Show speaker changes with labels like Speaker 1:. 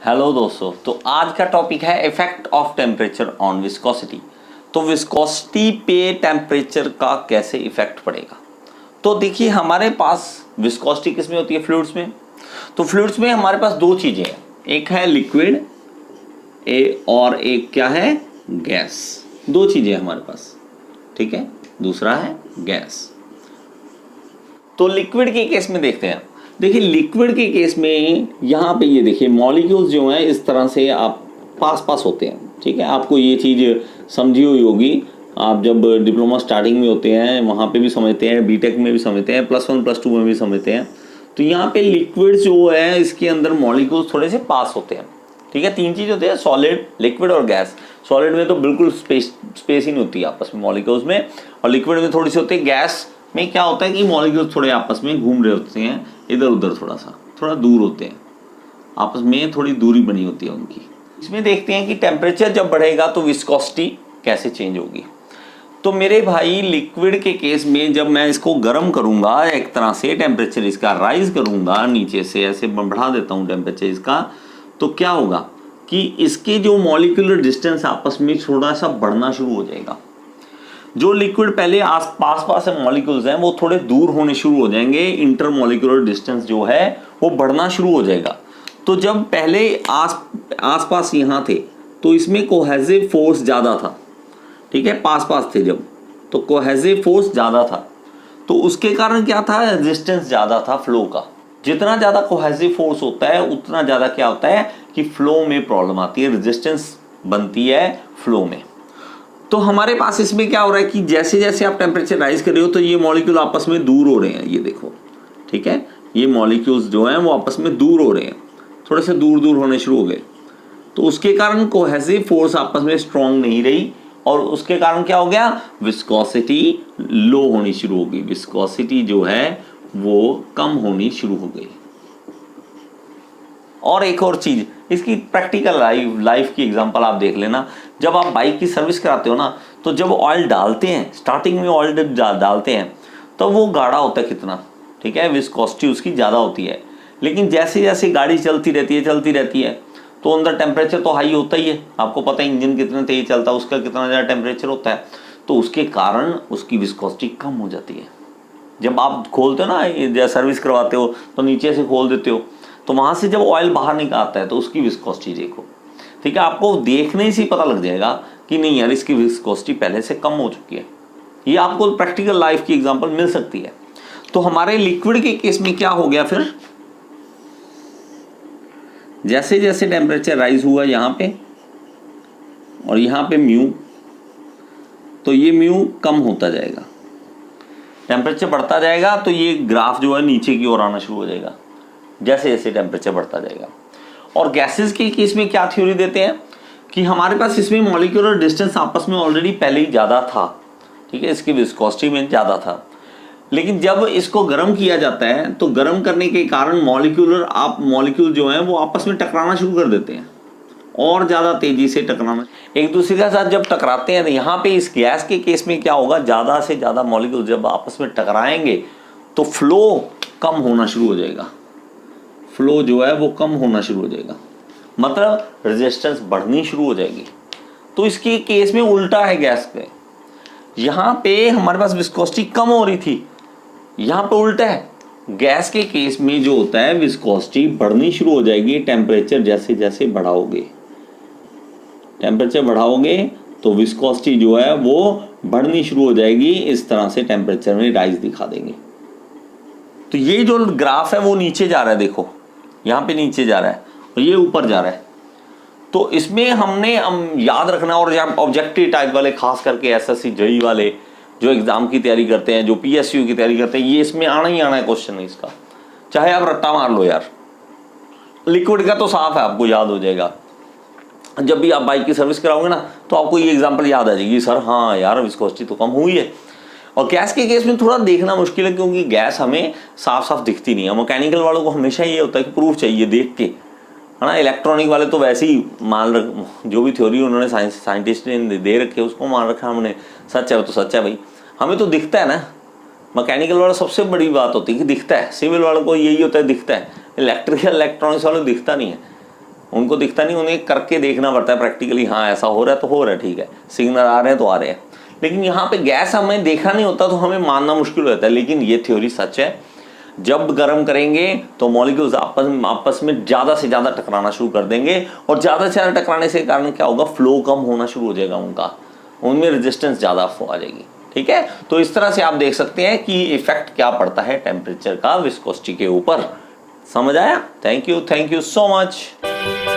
Speaker 1: Hello दोस्तों, तो आज का टॉपिक है effect of temperature on viscosity. तो विस्कोसिटी पे टेम्परेचर का कैसे इफेक्ट पड़ेगा। तो देखिए, हमारे पास विस्कोसिटी किस में होती है? फ्लूइड्स में। तो फ्लूइड्स में हमारे पास दो चीजें हैं, एक है लिक्विड और एक क्या है? गैस। दो चीजें हमारे पास, ठीक है। दूसरा है गैस। तो लिक्विड के केस में देखते हैं। देखिए, लिक्विड के केस में यहाँ पे ये देखिए मॉलिक्यूल्स जो हैं इस तरह से आप पास पास होते हैं, ठीक है। आपको ये चीज़ समझी हुई होगी, आप जब डिप्लोमा स्टार्टिंग में होते हैं वहाँ पे भी समझते हैं, बीटेक में भी समझते हैं, +1 +2 में भी समझते हैं। तो यहाँ पे लिक्विड जो है इसके अंदर मॉलिक्यूल्स थोड़े से पास होते हैं, ठीक है। तीन चीज़ होते हैं, सॉलिड, लिक्विड और गैस। सॉलिड में तो बिल्कुल स्पेस ही नहीं होती आपस में मॉलिक्यूल्स में, और लिक्विड में थोड़ी सी होती है। गैस में क्या होता है कि मॉलिक्यूल्स थोड़े आपस में घूम रहे होते हैं, इधर उधर थोड़ा दूर होते हैं, आपस में थोड़ी दूरी बनी होती है उनकी। इसमें देखते हैं कि टेम्परेचर जब बढ़ेगा तो विस्कोसिटी कैसे चेंज होगी। तो मेरे भाई, लिक्विड के केस में जब मैं इसको गर्म करूंगा, एक तरह से टेम्परेचर इसका राइज करूंगा, नीचे से ऐसे बढ़ा देता हूं टेम्परेचर इसका, तो क्या होगा कि इसके जो मॉलिक्यूलर डिस्टेंस आपस में थोड़ा सा बढ़ना शुरू हो जाएगा। जो लिक्विड पहले पास पास मॉलिक्यूल्स हैं वो थोड़े दूर होने शुरू हो जाएंगे, इंटर मॉलिक्यूलर डिस्टेंस जो है वो बढ़ना शुरू हो जाएगा। तो जब पहले आस पास यहाँ थे तो इसमें कोहेसिव फोर्स ज़्यादा था, ठीक है। पास पास थे जब, तो कोहेसिव फोर्स ज़्यादा था, तो उसके कारण क्या था? रेजिस्टेंस ज़्यादा था फ्लो का। जितना ज़्यादा कोहेसिव फोर्स होता है उतना ज़्यादा क्या होता है कि फ्लो में प्रॉब्लम आती है, रेजिस्टेंस बनती है फ्लो में। तो हमारे पास इसमें क्या हो रहा है कि जैसे जैसे आप टेम्परेचर राइज कर रहे हो तो ये मॉलिक्यूल आपस में दूर हो रहे हैं, ये देखो, ठीक है। ये मॉलिक्यूल्स जो हैं वो आपस में दूर हो रहे हैं, थोड़े से दूर दूर होने शुरू हो गए। तो उसके कारण कोहेसिव फोर्स आपस में स्ट्रांग नहीं रही, और उसके कारण क्या हो गया? विस्कोसिटी लो होनी शुरू हो गई, विस्कोसिटी जो है वो कम होनी शुरू हो गई। और एक और चीज, इसकी प्रैक्टिकल लाइफ की एग्जांपल आप देख लेना। जब आप बाइक की सर्विस कराते हो ना, तो जब ऑयल डालते हैं, स्टार्टिंग में ऑयल डालते हैं तो वो गाढ़ा होता है कितना, ठीक है, विस्कोसिटी उसकी ज़्यादा होती है। लेकिन जैसे जैसे गाड़ी चलती रहती है तो अंदर टेम्परेचर तो हाई होता ही है। आपको पता है इंजन कितना तेज चलता है, उसका कितना ज़्यादा टेम्परेचर होता है, तो उसके कारण उसकी विस्कोसिटी कम हो जाती है। जब आप खोलते हो ना, सर्विस करवाते हो तो नीचे से खोल देते हो, तो वहाँ से जब ऑयल बाहर निकलता है तो उसकी विस्कोसिटी देखो, ठीक है। आपको देखने से ही पता लग जाएगा कि नहीं यार, इसकी विस्कोसिटी पहले से कम हो चुकी है। ये आपको प्रैक्टिकल लाइफ की एग्जांपल मिल सकती है। तो हमारे लिक्विड के केस में क्या हो गया फिर? जैसे जैसे टेम्परेचर राइज हुआ यहाँ पे और यहाँ पे म्यू, तो ये म्यू कम होता जाएगा, टेम्परेचर बढ़ता जाएगा, तो ये ग्राफ जो है नीचे की ओर आना शुरू हो जाएगा जैसे जैसे टेम्परेचर बढ़ता जाएगा। और गैसेस के केस में क्या थ्योरी देते हैं कि हमारे पास इसमें मॉलिक्यूलर डिस्टेंस आपस में ऑलरेडी पहले ही ज़्यादा था, ठीक है, इसकी विस्कोसिटी में ज़्यादा था। लेकिन जब इसको गर्म किया जाता है तो गर्म करने के कारण मॉलिक्यूल जो हैं वो आपस में टकराना शुरू कर देते हैं, और ज़्यादा तेज़ी से टकराना, एक दूसरे के साथ जब टकराते हैं। तो यहाँ पे इस गैस के केस में क्या होगा, ज़्यादा से ज़्यादा मॉलिक्यूल जब आपस में टकराएंगे तो फ्लो कम होना शुरू हो जाएगा, फ्लो जो है वो कम होना शुरू हो जाएगा, मतलब रेजिस्टेंस बढ़नी शुरू हो जाएगी। तो इसके केस में उल्टा है गैस पे। यहाँ पे हमारे पास विस्कोसिटी कम हो रही थी, यहाँ पे उल्टा है। गैस के केस में जो होता है विस्कोसिटी बढ़नी शुरू हो जाएगी टेम्परेचर जैसे जैसे बढ़ाओगे। टेम्परेचर बढ़ाओगे तो विस्कोसिटी जो है वो बढ़नी शुरू हो जाएगी, इस तरह से टेम्परेचर में राइज दिखा देंगे। तो ये जो ग्राफ है वो नीचे जा रहा है, देखो यहाँ पे नीचे जा रहा है और ये ऊपर जा रहा है। तो इसमें हमने याद रखना, और जहाँ ऑब्जेक्टिव टाइप वाले, खास करके SSC JEE वाले जो एग्जाम की तैयारी करते हैं, जो PSU की तैयारी करते हैं, ये इसमें आना ही आना है क्वेश्चन है इसका, चाहे आप रट्टा मार लो यार। लिक्विड का तो साफ है, आपको याद हो जाएगा। जब भी आप बाइक की सर्विस कराओगे ना तो आपको ये एग्जाम्पल याद आ जाएगी, सर हाँ यार विस्कोसिटी तो कम हुई है। और गैस के केस में थोड़ा देखना मुश्किल है, क्योंकि गैस हमें साफ साफ दिखती नहीं है। मैकेनिकल वालों को हमेशा ये होता है कि प्रूफ चाहिए देख के, है ना। इलेक्ट्रॉनिक वाले तो वैसे ही जो भी थ्योरी उन्होंने साइंटिस्ट ने दे रखे उसको मान रखा हमने, सच है तो सच है भाई, हमें तो दिखता है ना। मैकेनिकल वाला सबसे बड़ी बात होती है कि दिखता है, सिविल वालों को यही होता है दिखता है, इलेक्ट्रिकल इलेक्ट्रॉनिक्स वालों को दिखता नहीं है। उनको दिखता नहीं, उन्हें करके देखना पड़ता है प्रैक्टिकली, हाँ ऐसा हो रहा है तो हो रहा है, ठीक है, सिग्नल आ रहे हैं तो आ रहे हैं। लेकिन यहाँ पे गैस हमें देखा नहीं होता तो हमें मानना मुश्किल हो जाता है। लेकिन ये थ्योरी सच है, जब गर्म करेंगे तो मॉलिक्यूल्स आपस में ज़्यादा से ज़्यादा टकराना शुरू कर देंगे, और ज़्यादा से ज़्यादा टकराने से कारण क्या होगा, फ्लो कम होना शुरू हो जाएगा उनका, उनमें रेजिस्टेंस ज़्यादा आ जाएगी। ठीक है, तो इस तरह से आप देख सकते हैं कि इफेक्ट क्या पड़ता है टेम्परेचर का विस्कोसिटी के ऊपर। समझ आया? Thank you so much.